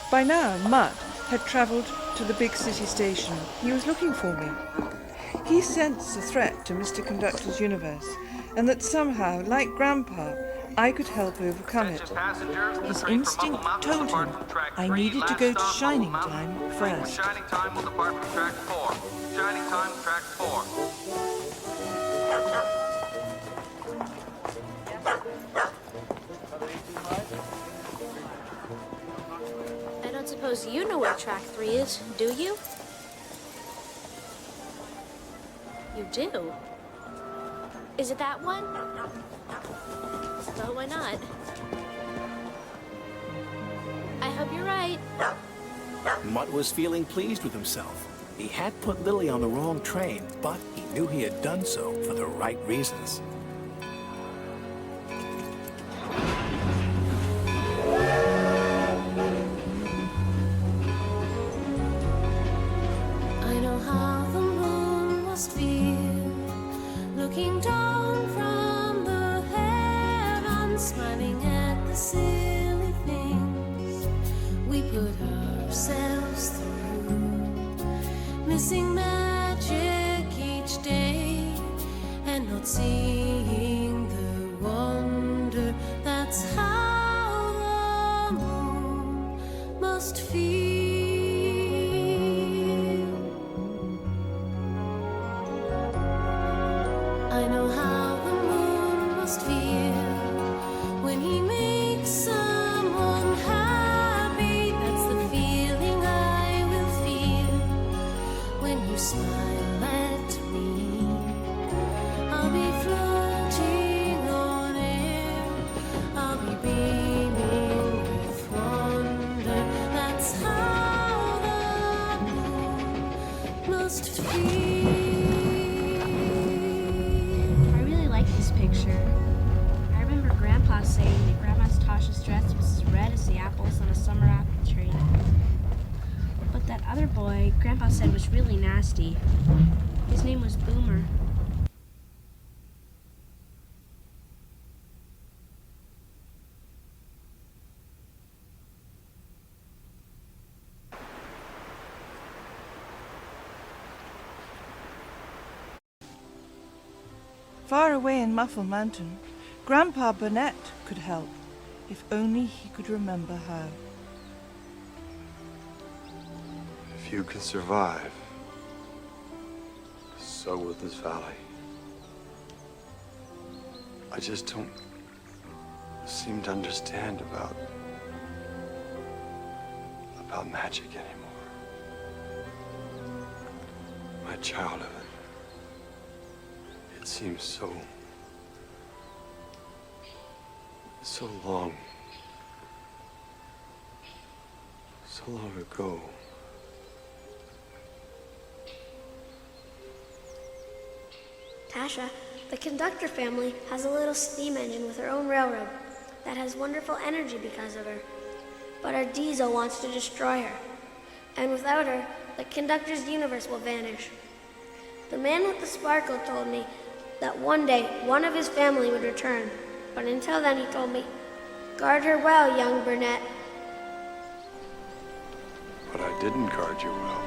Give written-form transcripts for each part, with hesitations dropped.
By now, Mutt had travelled to the big city station. He was looking for me. He sensed a threat to Mr. Conductor's universe, and that somehow, like Grandpa, I could help overcome it. His instinct told him I needed to go to Shining Time first. Shining Time will depart from track 4. Shining Time, track 4. I don't suppose you know where track 3 is, do you? You do? Is it that one? Well, why not? I hope you're right. Mutt was feeling pleased with himself. He had put Lily on the wrong train, but he knew he had done so for the right reasons. I know how the moon must feel, looking down from the heavens, smiling at the silly things we put ourselves through, missing magic each day and not seeing the wonder. That's how the moon must feel. I know how the moon must feel when he makes someone happy. That's the feeling I will feel when you smile at me. I'll be floating on air, I'll be beaming with wonder. That's how the moon must feel. I really like this picture. I remember Grandpa saying that Grandma's Tasha's dress was as red as the apples on a summer apple tree. But that other boy, Grandpa said was really nasty. His name was Boomer. Far away in Muffle Mountain, Grandpa Burnett could help, if only he could remember how. If you can survive, so will this valley. I just don't seem to understand about magic anymore. My childhood, it seems so long ago. Tasha, the Conductor family has a little steam engine with her own railroad that has wonderful energy because of her. But our Diesel wants to destroy her. And without her, the Conductor's universe will vanish. The man with the sparkle told me that one day one of his family would return. But until then, he told me, guard her well, young Burnett. But I didn't guard you well.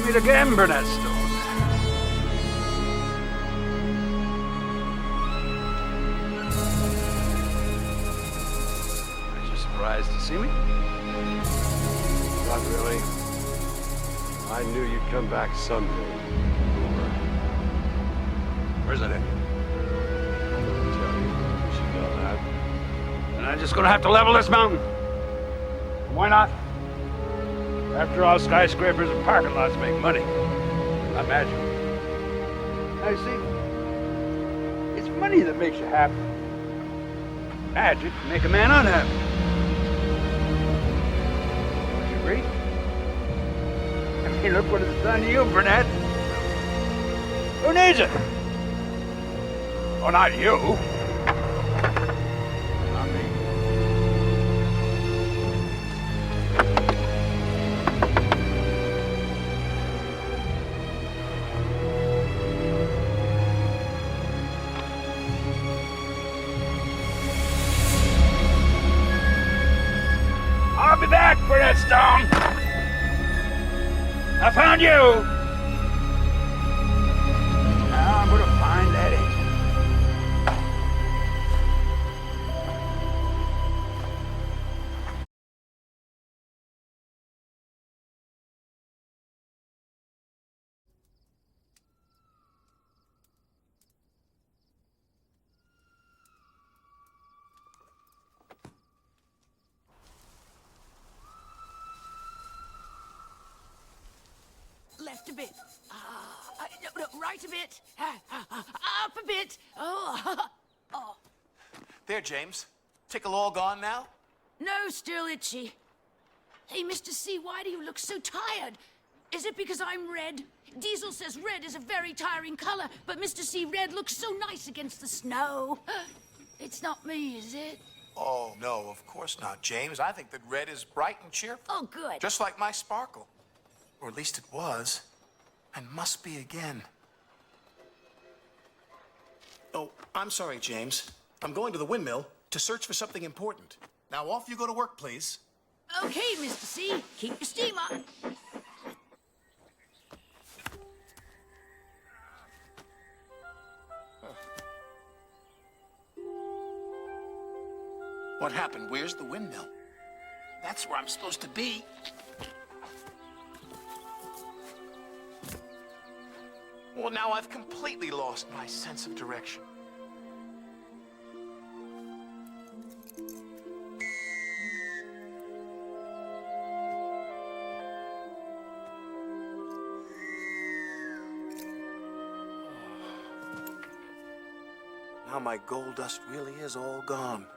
Meet again, Burnett Stone. Are you surprised to see me? Not really. I knew you'd come back someday. Where's that engine? I'll tell you. You should know that. And I'm just gonna have to level this mountain. Why not? After all, skyscrapers and parking lots make money. Not magic. Now, you see, it's money that makes you happy. magic can make a man unhappy. Don't you agree? I mean, look what it's done to you, Burnett. Who needs it? Oh, not you. Not me. I'll be back, Burnett Stone. I found you. Now I'm gonna find that agent. Left a bit. No, right a bit. Up a bit. Oh. There, James. Tickle all gone now? No, still itchy. Hey, Mr. C, why do you look so tired? Is it because I'm red? Diesel says red is a very tiring color, but Mr. C, red looks so nice against the snow. It's not me, is it? Oh, no, of course not, James. I think that red is bright and cheerful. Oh, good. Just like my sparkle. Or at least it was. And must be again. Oh, I'm sorry, James. I'm going to the windmill to search for something important. Now off you go to work, please. Okay, Mr. C, keep your steam up. What happened? Where's the windmill? That's where I'm supposed to be. Well, now I've completely lost my sense of direction. Now my gold dust really is all gone.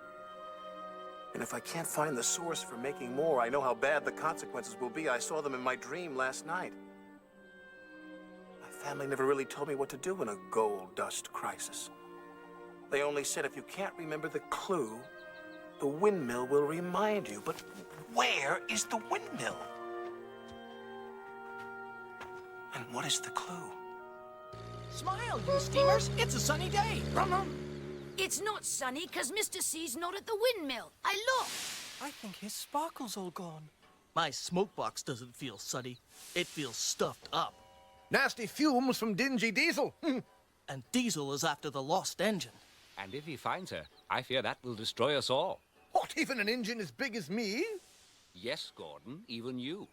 And if I can't find the source for making more, I know how bad the consequences will be. I saw them in my dream last night. My family never really told me what to do in a gold dust crisis. They only said if you can't remember the clue, the windmill will remind you. But where is the windmill? And what is the clue? Smile, you steamers. It's a sunny day. Rum. It's not sunny, because Mr. C's not at the windmill. I looked. I think his sparkle's all gone. My smoke box doesn't feel sunny. It feels stuffed up. Nasty fumes from dingy Diesel. And Diesel is after the lost engine. And if he finds her, I fear that will destroy us all. What, even an engine as big as me? Yes, Gordon, even you.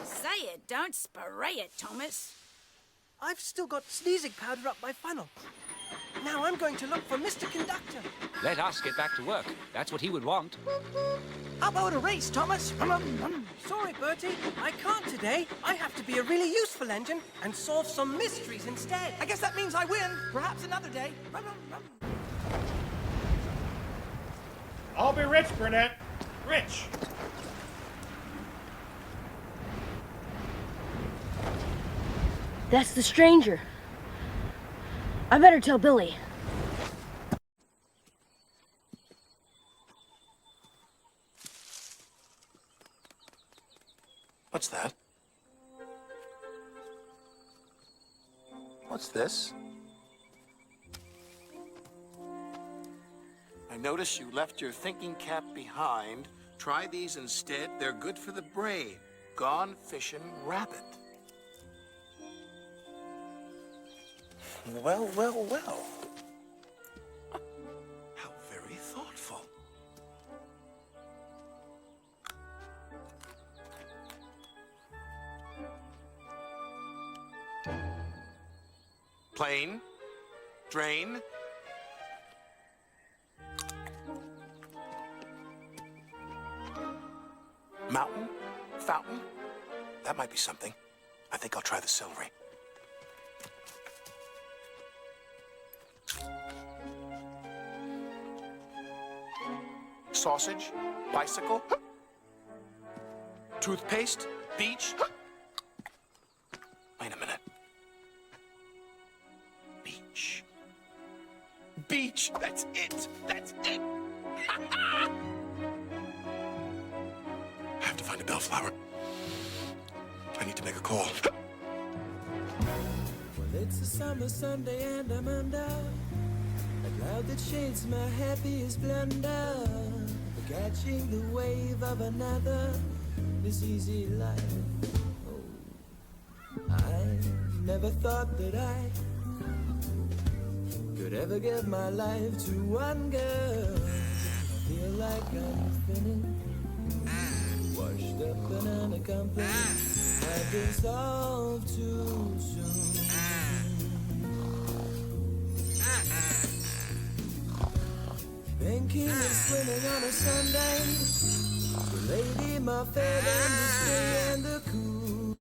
Say it, don't spray it, Thomas. I've still got sneezing powder up my funnel. Now I'm going to look for Mr. Conductor. Let us get back to work. That's what he would want. How about a race, Thomas? Sorry, Bertie. I can't today. I have to be a really useful engine and solve some mysteries instead. I guess that means I win. Perhaps another day. I'll be rich, Burnett. Rich. That's the stranger. I better tell Billy. What's that? What's this? I notice you left your thinking cap behind. Try these instead. They're good for the brain. Gone fishing rabbit. Well. How very thoughtful. Plain, drain. Mountain, fountain. That might be something. I think I'll try the celery. sausage, bicycle, toothpaste, beach. Wait a minute. Beach. Beach! That's it! That's it! I have to find a bellflower. I need to make a call. Well, it's a summer Sunday and I'm under a cloud that shades my happiest blunder. Catching the wave of another, this easy life. Oh, I never thought that I could ever give my life to one girl. I feel like I'm spinning, washed up and unaccomplished. I dissolve too soon. Thinking of swimming on a Sunday, the lady, my fair and the stay and the cool.